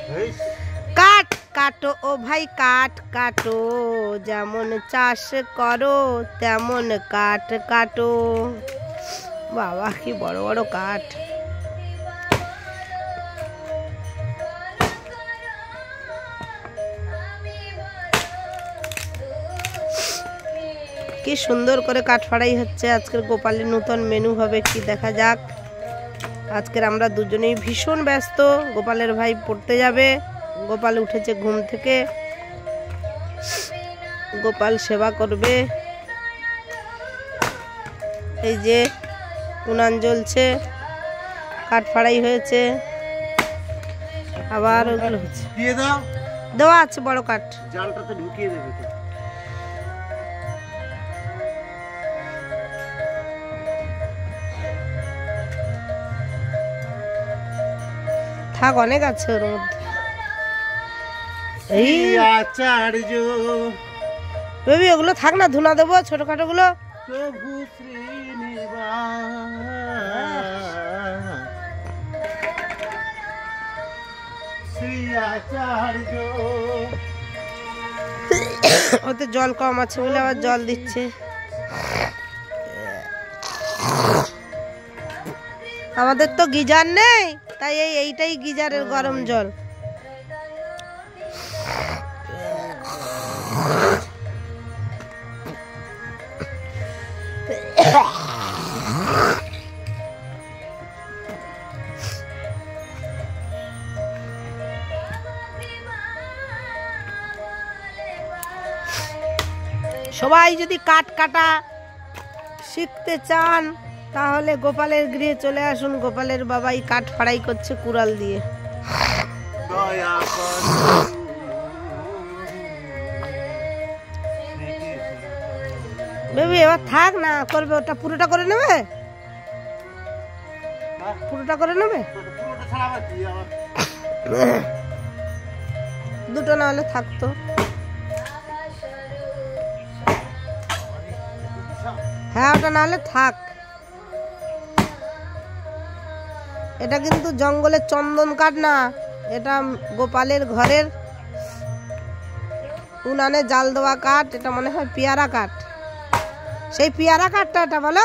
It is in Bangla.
কাট কাটো ও ভাই কাট কাটো, যেমন চাষ করো তেমন কাট কাটো। বাবা কি বড় বড় কাঠ। কি সুন্দর করে কাঠ ফাড়াই হচ্ছে। আজকের গোপালের নতুন মেনু হবে কি দেখা যাক। আজকের আমরা দুজনেই ভীষণ ব্যস্ত। গোপালের ভাই পড়তে যাবে, গোপাল উঠেছে ঘুম থেকে, গোপাল সেবা করবে। এই যে উনান জ্বলছে, কাঠ ফাড়াই হয়েছে, আবার ওগুলো হচ্ছে। দেওয়া আছে বড় কাঠ, জালটাতে ঢুকিয়ে দেবে তো। থাক অনেক আছে ওর মধ্যে। এই আচার্য বেবি ওগুলো থাক না, ধুনা দেবো ছোটখাটো গুলো। প্রভু শ্রী আচার্য। ওতে জল কম আছে বলে আবার জল দিচ্ছে। আমাদের তো গিজার নেই, তাই এইটাই গিজারের গরম জল। সবাই যদি কাঠ কাটা শিখতে চান তাহলে গোপালের গৃহে চলে আসুন। গোপালের বাবাই কাঠ ফাড়াই করছে কুড়াল দিয়ে। বেবি এবার থাক না, করবে ওটা পুরোটা করে নেবে, পুরোটা করে নেবে। দুটো না হলে থাকতো। হ্যাঁ ওটা না হলে থাক। এটা কিন্তু জঙ্গলের চন্দন কাঠ না, এটা গোপালের ঘরের উনানে জাল দেওয়া কাঠ। এটা মনে হয় পেয়ারা কাঠ, সেই পেয়ারা কাঠটা এটা বলো।